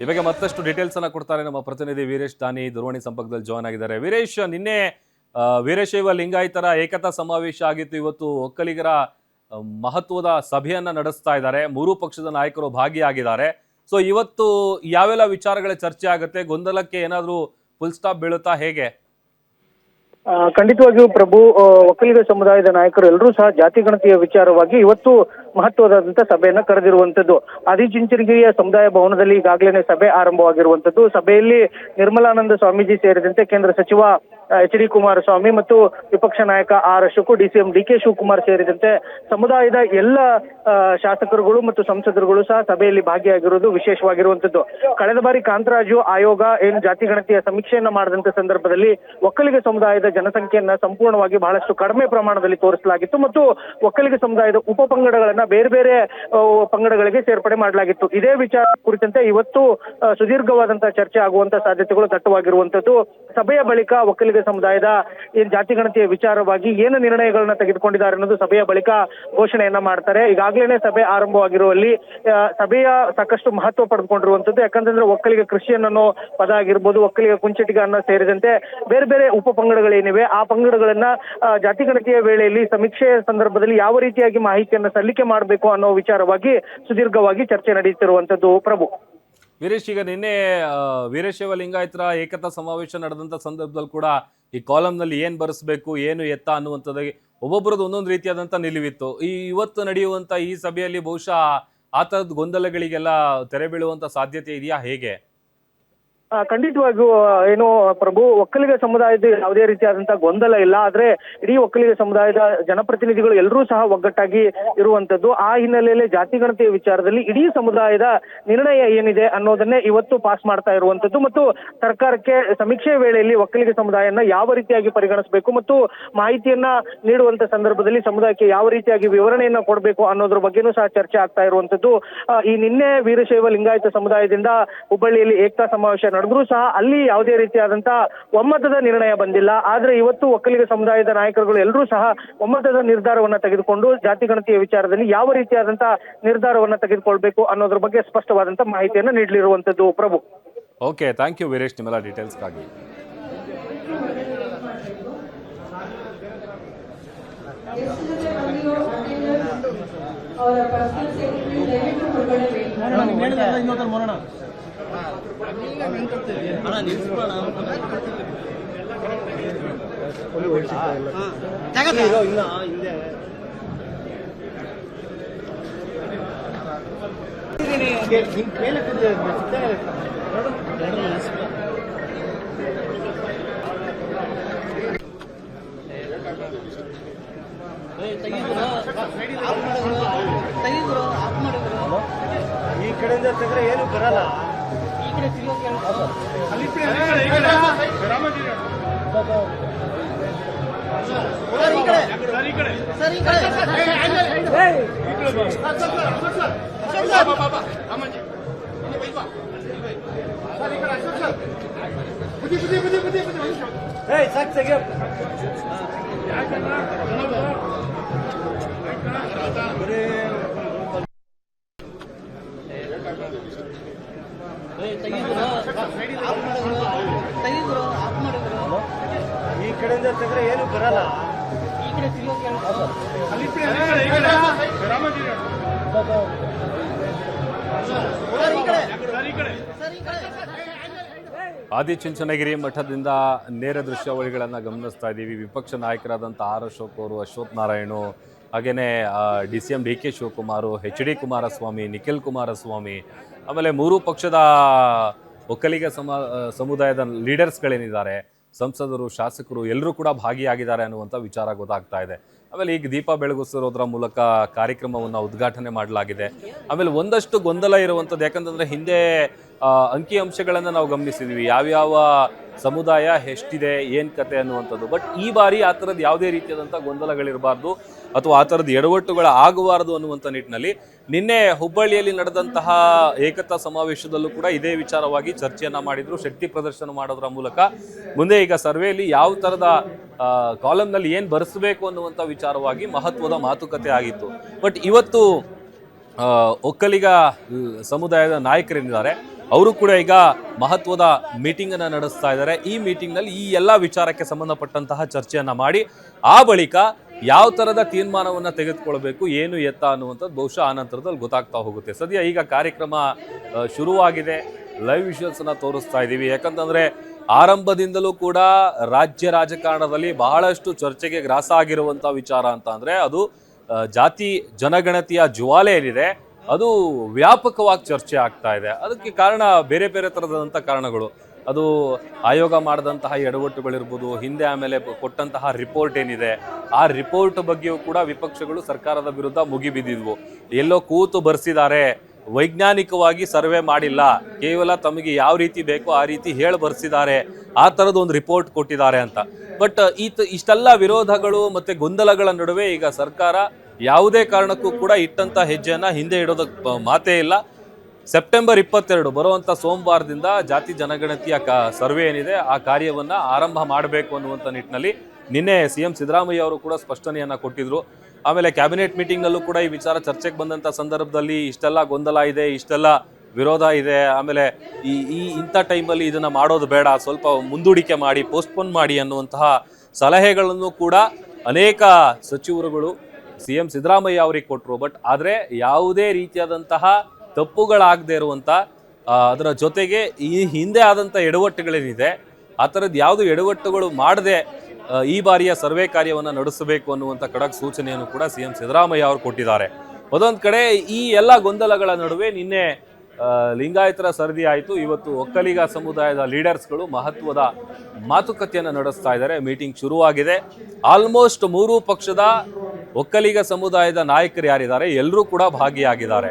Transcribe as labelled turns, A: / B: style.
A: ಈ ಬಗ್ಗೆ ಮತ್ತಷ್ಟು ಡೀಟೇಲ್ಸ್ ಅನ್ನ ಕೊಡ್ತಾರೆ ನಮ್ಮ ಪ್ರತಿನಿಧಿ ವೀರೇಶ್ ದಾನಿ ದೂರವಾಣಿ ಸಂಪರ್ಕದಲ್ಲಿ ಜಾಯ್ನ್ ಆಗಿದ್ದಾರೆ. ವೀರೇಶ್, ನಿನ್ನೆ ವೀರಶೈವ ಲಿಂಗಾಯತರ ಏಕತಾ ಸಮಾವೇಶ ಆಗಿತ್ತು. ಇವತ್ತು ಒಕ್ಕಲಿಗರ ಮಹತ್ವದ ಸಭೆಯನ್ನ ನಡೆಸ್ತಾ ಇದ್ದಾರೆ. ಮೂರು ಪಕ್ಷದ ನಾಯಕರು ಭಾಗಿಯಾಗಿದ್ದಾರೆ. ಸೊ ಇವತ್ತು ಯಾವೆಲ್ಲ ವಿಚಾರಗಳ ಚರ್ಚೆ ಆಗುತ್ತೆ? ಗೊಂದಲಕ್ಕೆ ಏನಾದರೂ ಫುಲ್ ಸ್ಟಾಪ್ ಬೀಳುತ್ತಾ, ಹೇಗೆ?
B: ಖಂಡಿತವಾಗಿಯೂ ಪ್ರಭು, ಒಕ್ಕಲಿಗ ಸಮುದಾಯದ ನಾಯಕರು ಎಲ್ಲರೂ ಸಹ ಜಾತಿ ಗಣತಿಯ ವಿಚಾರವಾಗಿ ಇವತ್ತು ಮಹತ್ವದಾದಂತಹ ಸಭೆಯನ್ನ ಕರೆದಿರುವಂತದ್ದು. ಆದಿಚುಂಚನಗಿರಿಯ ಸಮುದಾಯ ಭವನದಲ್ಲಿ ಈಗಾಗಲೇ ಸಭೆ ಆರಂಭವಾಗಿರುವಂತದ್ದು. ಸಭೆಯಲ್ಲಿ ನಿರ್ಮಲಾನಂದ ಸ್ವಾಮೀಜಿ ಸೇರಿದಂತೆ ಕೇಂದ್ರ ಸಚಿವ ಎಚ್.ಡಿ. ಕುಮಾರಸ್ವಾಮಿ ಮತ್ತು ವಿಪಕ್ಷ ನಾಯಕ ಆರ್ ಅಶೋಕ್, ಡಿಸಿಎಂ ಡಿ.ಕೆ. ಶಿವಕುಮಾರ್ ಸೇರಿದಂತೆ ಸಮುದಾಯದ ಎಲ್ಲ ಶಾಸಕರುಗಳು ಮತ್ತು ಸಂಸದರುಗಳು ಸಹ ಸಭೆಯಲ್ಲಿ ಭಾಗಿಯಾಗಿರುವುದು ವಿಶೇಷವಾಗಿರುವಂತದ್ದು. ಕಳೆದ ಬಾರಿ ಕಾಂತರಾಜು ಆಯೋಗ ಏನು ಜಾತಿ ಗಣತಿಯ ಸಮೀಕ್ಷೆಯನ್ನ ಮಾಡಿದಂತ ಸಂದರ್ಭದಲ್ಲಿ ಒಕ್ಕಲಿಗ ಸಮುದಾಯದ ಜನಸಂಖ್ಯೆಯನ್ನ ಸಂಪೂರ್ಣವಾಗಿ ಬಹಳಷ್ಟು ಕಡಿಮೆ ಪ್ರಮಾಣದಲ್ಲಿ ತೋರಿಸಲಾಗಿತ್ತು ಮತ್ತು ಒಕ್ಕಲಿಗ ಸಮುದಾಯದ ಉಪ ಪಂಗಡಗಳನ್ನ ಬೇರೆ ಬೇರೆ ಪಂಗಡಗಳಿಗೆ ಸೇರ್ಪಡೆ ಮಾಡಲಾಗಿತ್ತು. ಇದೇ ವಿಚಾರ ಕುರಿತಂತೆ ಇವತ್ತು ಸುದೀರ್ಘವಾದಂತಹ ಚರ್ಚೆ ಆಗುವಂತಹ ಸಾಧ್ಯತೆಗಳು ದಟ್ಟವಾಗಿರುವಂತದ್ದು. ಸಭೆಯ ಬಳಿಕ ಒಕ್ಕಲಿಗ ಸಮುದಾಯದ ಏನ್ ಜಾತಿ ಗಣತಿಯ ವಿಚಾರವಾಗಿ ಏನು ನಿರ್ಣಯಗಳನ್ನ ತೆಗೆದುಕೊಂಡಿದ್ದಾರೆ ಅನ್ನೋದು ಸಭೆಯ ಬಳಿಕ ಘೋಷಣೆಯನ್ನ ಮಾಡ್ತಾರೆ. ಈಗಾಗಲೇ ಸಭೆ ಆರಂಭವಾಗಿರುವಲ್ಲಿ ಸಭೆಯ ಸಾಕಷ್ಟು ಮಹತ್ವ ಪಡೆದುಕೊಂಡಿರುವಂತದ್ದು. ಯಾಕಂತಂದ್ರೆ ಒಕ್ಕಲಿಗ ಕ್ರಿಶ್ಚಿಯನ್ ಅನ್ನೋ ಪದ ಆಗಿರ್ಬೋದು, ಒಕ್ಕಲಿಗ ಕುಂಚಿಟಿಗ ಅನ್ನೋ ಸೇರಿದಂತೆ ಬೇರೆ ಬೇರೆ ಉಪ ಪಂಗಡಗಳೇನಿವೆ ಆ ಪಂಗಡಗಳನ್ನ ಜಾತಿ ಗಣತಿಯ ವೇಳೆಯಲ್ಲಿ ಸಮೀಕ್ಷೆಯ ಸಂದರ್ಭದಲ್ಲಿ ಯಾವ ರೀತಿಯಾಗಿ ಮಾಹಿತಿಯನ್ನ ಸಲ್ಲಿಕೆ ಮಾಡಬೇಕು ಅನ್ನೋ ವಿಚಾರವಾಗಿ ಸುದೀರ್ಘವಾಗಿ ಚರ್ಚೆ ನಡೆಯುತ್ತಿರುವಂತದ್ದು. ಪ್ರಭು,
A: ವೀರೇಶ್, ಈಗ ನಿನ್ನೆ ವೀರಶೈವ ಲಿಂಗಾಯತರ ಏಕತಾ ಸಮಾವೇಶ ನಡೆದಂತ ಸಂದರ್ಭದಲ್ಲಿ ಕೂಡ ಈ ಕಾಲಂನಲ್ಲಿ ಏನ್ ಬರೆಸಬೇಕು, ಏನು ಎತ್ತ ಅನ್ನುವಂಥದ್ದಾಗಿ ಒಬ್ಬೊಬ್ಬರದ್ದು ಒಂದೊಂದು ರೀತಿಯಾದಂಥ ನಿಲುವಿತ್ತು. ಇವತ್ತು ನಡೆಯುವಂತ ಈ ಸಭೆಯಲ್ಲಿ ಬಹುಶಃ ಆ ಥರದ ಗೊಂದಲಗಳಿಗೆಲ್ಲ ತೆರೆ ಬೀಳುವಂತ ಸಾಧ್ಯತೆ ಇದೆಯಾ, ಹೇಗೆ?
B: ಖಂಡಿತವಾಗಿಯೂ ಏನು ಪ್ರಭು, ಒಕ್ಕಲಿಗ ಸಮುದಾಯದ ಯಾವುದೇ ರೀತಿಯಾದಂತಹ ಗೊಂದಲ ಇಲ್ಲ. ಆದ್ರೆ ಇಡೀ ಒಕ್ಕಲಿಗ ಸಮುದಾಯದ ಜನಪ್ರತಿನಿಧಿಗಳು ಎಲ್ಲರೂ ಸಹ ಒಗ್ಗಟ್ಟಾಗಿ ಇರುವಂತದ್ದು. ಆ ಹಿನ್ನೆಲೆಯಲ್ಲಿ ಜಾತಿ ಗಣತಿಯ ವಿಚಾರದಲ್ಲಿ ಇಡೀ ಸಮುದಾಯದ ನಿರ್ಣಯ ಏನಿದೆ ಅನ್ನೋದನ್ನೇ ಇವತ್ತು ಪಾಸ್ ಮಾಡ್ತಾ ಇರುವಂತದ್ದು ಮತ್ತು ಸರ್ಕಾರಕ್ಕೆ ಸಮೀಕ್ಷೆ ವೇಳೆಯಲ್ಲಿ ಒಕ್ಕಲಿಗ ಸಮುದಾಯನ ಯಾವ ರೀತಿಯಾಗಿ ಪರಿಗಣಿಸಬೇಕು ಮತ್ತು ಮಾಹಿತಿಯನ್ನ ನೀಡುವಂತ ಸಂದರ್ಭದಲ್ಲಿ ಸಮುದಾಯಕ್ಕೆ ಯಾವ ರೀತಿಯಾಗಿ ವಿವರಣೆಯನ್ನ ಕೊಡಬೇಕು ಅನ್ನೋದ್ರ ಬಗ್ಗೆನೂ ಸಹ ಚರ್ಚೆ ಆಗ್ತಾ ಇರುವಂತದ್ದು. ಈ ನಿನ್ನೆ ವೀರಶೈವ ಲಿಂಗಾಯತ ಸಮುದಾಯದಿಂದ ಹುಬ್ಬಳ್ಳಿಯಲ್ಲಿ ಏಕತಾ ಸಮಾವೇಶ ನಡೆದ್ರೂ ಸಹ ಅಲ್ಲಿ ಯಾವುದೇ ರೀತಿಯಾದಂತಹ ಒಮ್ಮತದ ನಿರ್ಣಯ ಬಂದಿಲ್ಲ. ಆದ್ರೆ ಇವತ್ತು ಒಕ್ಕಲಿಗ ಸಮುದಾಯದ ನಾಯಕರುಗಳು ಎಲ್ಲರೂ ಸಹ ಒಮ್ಮತದ ನಿರ್ಧಾರವನ್ನ ತೆಗೆದುಕೊಂಡು ಜಾತಿ ಗಣತಿಯ ವಿಚಾರದಲ್ಲಿ ಯಾವ ರೀತಿಯಾದಂತಹ ನಿರ್ಧಾರವನ್ನ ತೆಗೆದುಕೊಳ್ಬೇಕು ಅನ್ನೋದ್ರ ಬಗ್ಗೆ ಸ್ಪಷ್ಟವಾದಂತಹ ಮಾಹಿತಿಯನ್ನ ನೀಡಲಿರುವಂತದ್ದು. ಪ್ರಭು,
A: ಓಕೆ, ಥ್ಯಾಂಕ್ ಯು ವೀರೇಶ್, ನಿಮ್ಮೆಲ್ಲ ಡೀಟೇಲ್ಸ್ಗಾಗಿ.
B: ಈ ಕಡೆಯಿಂದ ತೆಗೆದ್ರೆ ಏನು ಬರಲ್ಲ. ಈ ಕಡೆ ಈ ಕಡೆಯಿಂದ ತೆಗೆದ್ರೆ ಏನು ಬರಲ್ಲ. ಈ ಕಡೆ
A: ಆದಿಚುಂಚನಗಿರಿ ಮಠದಿಂದ ನೇರ ದೃಶ್ಯಾವಳಿಗಳನ್ನು ಗಮನಿಸ್ತಾ ಇದ್ದೀವಿ. ವಿಪಕ್ಷ ನಾಯಕರಾದಂಥ ಆರ್ ಅಶೋಕ್ ಅವರು, ಅಶ್ವಥ್ ನಾರಾಯಣು, ಹಾಗೆಯೇ ಡಿಸಿಎಂ ಡಿ.ಕೆ. ಶಿವಕುಮಾರ್, ಎಚ್.ಡಿ. ಕುಮಾರಸ್ವಾಮಿ, ನಿಖಿಲ್ ಕುಮಾರಸ್ವಾಮಿ, ಆಮೇಲೆ ಮೂರು ಪಕ್ಷದ ಒಕ್ಕಲಿಗ ಸಮುದಾಯದ ಲೀಡರ್ಸ್ಗಳೇನಿದ್ದಾರೆ, ಸಂಸದರು, ಶಾಸಕರು ಎಲ್ಲರೂ ಕೂಡ ಭಾಗಿಯಾಗಿದ್ದಾರೆ ಅನ್ನುವಂಥ ವಿಚಾರ ಗೊತ್ತಾಗ್ತಾ ಇದೆ. ಆಮೇಲೆ ಈಗ ದೀಪ ಬೆಳಗಿಸಿರೋದ್ರ ಮೂಲಕ ಕಾರ್ಯಕ್ರಮವನ್ನು ಉದ್ಘಾಟನೆ ಮಾಡಲಾಗಿದೆ. ಆಮೇಲೆ ಒಂದಷ್ಟು ಗೊಂದಲ ಇರುವಂಥದ್ದು, ಯಾಕಂತಂದರೆ ಹಿಂದೆ ಅಂಕಿಅಂಶಗಳನ್ನು ನಾವು ಗಮನಿಸಿದ್ವಿ, ಯಾವ್ಯಾವ ಸಮುದಾಯ ಎಷ್ಟಿದೆ, ಏನು ಕತೆ ಅನ್ನುವಂಥದ್ದು. ಬಟ್ ಈ ಬಾರಿ ಆ ಥರದ್ದು ಯಾವುದೇ ರೀತಿಯಾದಂಥ ಗೊಂದಲಗಳಿರಬಾರ್ದು ಅಥವಾ ಆ ಥರದ್ದು ಎಡವಟ್ಟುಗಳು ಆಗಬಾರ್ದು ಅನ್ನುವಂಥ ನಿಟ್ಟಿನಲ್ಲಿ ನಿನ್ನೆ ಹುಬ್ಬಳ್ಳಿಯಲ್ಲಿ ನಡೆದಂತಹ ಏಕತಾ ಸಮಾವೇಶದಲ್ಲೂ ಕೂಡ ಇದೇ ವಿಚಾರವಾಗಿ ಚರ್ಚೆಯನ್ನು ಮಾಡಿದ್ರು. ಶಕ್ತಿ ಪ್ರದರ್ಶನ ಮಾಡೋದ್ರ ಮೂಲಕ ಮುಂದೆ ಈಗ ಸರ್ವೆಯಲ್ಲಿ ಯಾವ ಥರದ ಕಾಲಮ್ನಲ್ಲಿ ಏನು ಬರೆಸಬೇಕು ಅನ್ನುವಂಥ ವಿಚಾರವಾಗಿ ಮಹತ್ವದ ಮಾತುಕತೆ ಆಗಿತ್ತು. ಬಟ್ ಇವತ್ತು ಒಕ್ಕಲಿಗ ಸಮುದಾಯದ ನಾಯಕರೇನಿದ್ದಾರೆ ಅವರು ಕೂಡ ಈಗ ಮಹತ್ವದ ಮೀಟಿಂಗ್ ಅನ್ನ ನಡೆಸ್ತಾ ಇದ್ದಾರೆ. ಈ ಮೀಟಿಂಗ್ ನಲ್ಲಿ ಈ ಎಲ್ಲಾ ವಿಚಾರಕ್ಕೆ ಸಂಬಂಧಪಟ್ಟಂತಹ ಚರ್ಚೆಯನ್ನ ಮಾಡಿ ಆ ಬಳಿಕ ಯಾವ ತರದ ತೀರ್ಮಾನವನ್ನ ತೆಗೆದುಕೊಳ್ಬೇಕು, ಏನು ಎತ್ತ ಅನ್ನುವಂಥದ್ದು ಬಹುಶಃ ಆ ನಂತರದಲ್ಲಿ ಗೊತ್ತಾಗ್ತಾ ಹೋಗುತ್ತೆ. ಸದ್ಯ ಈಗ ಕಾರ್ಯಕ್ರಮ ಶುರುವಾಗಿದೆ. ಲೈವ್ ವಿಷುವಲ್ಸ್ ಅನ್ನ ತೋರಿಸ್ತಾ ಇದ್ದೀವಿ. ಯಾಕಂತಂದ್ರೆ ಆರಂಭದಿಂದಲೂ ಕೂಡ ರಾಜ್ಯ ರಾಜಕಾರಣದಲ್ಲಿ ಬಹಳಷ್ಟು ಚರ್ಚೆಗೆ ಗ್ರಾಸ ಆಗಿರುವಂತ ವಿಚಾರ ಅಂತ ಅಂದ್ರೆ ಅದು ಜಾತಿ ಜನಗಣತಿಯ ಜ್ವಾಲೆ ಏನಿದೆ ಅದು ವ್ಯಾಪಕವಾಗಿ ಚರ್ಚೆ ಆಗ್ತಾ ಇದೆ. ಅದಕ್ಕೆ ಕಾರಣ ಬೇರೆ ಬೇರೆ ತರದಂತ ಕಾರಣಗಳು. ಅದು ಆಯೋಗ ಮಾಡಿದಂತಹ ಎಡವಟ್ಟುಗಳಿರ್ಬೋದು, ಹಿಂದೆ ಆಮೇಲೆ ಕೊಟ್ಟಂತಹ ರಿಪೋರ್ಟ್ ಏನಿದೆ ಆ ರಿಪೋರ್ಟ್ ಬಗ್ಗೆಯೂ ಕೂಡ ವಿಪಕ್ಷಗಳು ಸರ್ಕಾರದ ವಿರುದ್ಧ ಮುಗಿಬಿದ್ದಿದ್ವು. ಎಲ್ಲೋ ಕೂತು ಬರ್ಸಿದ್ದಾರೆ, ವೈಜ್ಞಾನಿಕವಾಗಿ ಸರ್ವೆ ಮಾಡಿಲ್ಲ, ಕೇವಲ ತಮಗೆ ಯಾವ ರೀತಿ ಬೇಕೋ ಆ ರೀತಿ ಹೇಳಿ ಬರ್ಸಿದ್ದಾರೆ, ಆ ಥರದ್ದು ಒಂದು ರಿಪೋರ್ಟ್ ಕೊಟ್ಟಿದ್ದಾರೆ ಅಂತ. ಬಟ್ ಇಷ್ಟೆಲ್ಲ ವಿರೋಧಗಳು ಮತ್ತೆ ಗೊಂದಲಗಳ ನಡುವೆ ಈಗ ಸರ್ಕಾರ ಯಾವುದೇ ಕಾರಣಕ್ಕೂ ಕೂಡ ಇಟ್ಟಂತ ಹೆಜ್ಜೆಯನ್ನ ಹಿಂದೆ ಇಡೋದಕ್ಕೆ ಮಾತೇ ಇಲ್ಲ. ಸೆಪ್ಟೆಂಬರ್ 22 ಬರುವಂತ ಸೋಮವಾರದಿಂದ ಜಾತಿ ಜನಗಣತಿಯ ಸರ್ವೆ ಏನಿದೆ ಆ ಕಾರ್ಯವನ್ನ ಆರಂಭ ಮಾಡಬೇಕು ಅನ್ನುವಂಥ ನಿಟ್ಟಿನಲ್ಲಿ ನಿನ್ನೆ ಸಿಎಂ ಸಿದ್ದರಾಮಯ್ಯ ಅವರು ಕೂಡ ಸ್ಪಷ್ಟನೆಯನ್ನ ಕೊಟ್ಟಿದ್ರು. ಆಮೇಲೆ ಕ್ಯಾಬಿನೆಟ್ ಮೀಟಿಂಗ್ ನಲ್ಲೂ ಕೂಡ ಈ ವಿಚಾರ ಚರ್ಚೆಗೆ ಬಂದಂತ ಸಂದರ್ಭದಲ್ಲಿ ಇಷ್ಟೆಲ್ಲ ಗೊಂದಲ ಇದೆ, ಇಷ್ಟೆಲ್ಲ ವಿರೋಧ ಇದೆ, ಆಮೇಲೆ ಇಂಥ ಟೈಮಲ್ಲಿ ಇದನ್ನ ಮಾಡೋದು ಬೇಡ, ಸ್ವಲ್ಪ ಮುಂದೂಡಿಕೆ ಮಾಡಿ, ಪೋಸ್ಟ್ಪೋನ್ ಮಾಡಿ ಅನ್ನುವಂತಹ ಸಲಹೆಗಳನ್ನು ಕೂಡ ಅನೇಕ ಸಚಿವರುಗಳು ಸಿಎಂ ಸಿದ್ದರಾಮಯ್ಯ ಅವರಿಗೆ ಕೊಟ್ಟರು. ಬಟ್ ಆದರೆ ಯಾವುದೇ ರೀತಿಯಾದಂತಹ ತಪ್ಪುಗಳಾಗದೇ ಇರುವಂತ ಅದರ ಜೊತೆಗೆ ಈ ಹಿಂದೆ ಆದಂಥ ಎಡವಟ್ಟುಗಳೇನಿದೆ ಆ ಥರದ್ದು ಯಾವುದು ಎಡವಟ್ಟುಗಳು ಮಾಡದೆ ಈ ಬಾರಿಯ ಸರ್ವೆ ಕಾರ್ಯವನ್ನು ನಡೆಸಬೇಕು ಅನ್ನುವಂಥ ಖಡಕ್ ಸೂಚನೆಯನ್ನು ಕೂಡ ಸಿಎಂ ಸಿದ್ದರಾಮಯ್ಯ ಅವರು ಕೊಟ್ಟಿದ್ದಾರೆ. ಮತ್ತೊಂದು ಕಡೆ ಈ ಎಲ್ಲ ಗೊಂದಲಗಳ ನಡುವೆ ನಿನ್ನೆ ಲಿಂಗಾಯತರ ಸರದಿ ಆಯಿತು. ಇವತ್ತು ಒಕ್ಕಲಿಗ ಸಮುದಾಯದ ಲೀಡರ್ಸ್ಗಳು ಮಹತ್ವದ ಮಾತುಕತೆಯನ್ನು ನಡೆಸ್ತಾ ಇದ್ದಾರೆ. ಮೀಟಿಂಗ್ ಶುರುವಾಗಿದೆ. ಆಲ್ಮೋಸ್ಟ್ 3 ಪಕ್ಷದ ಒಕ್ಕಲಿಗ ಸಮುದಾಯದ ನಾಯಕರು ಯಾರಿದ್ದಾರೆ ಎಲ್ಲರೂ ಕೂಡ ಭಾಗಿಯಾಗಿದ್ದಾರೆ.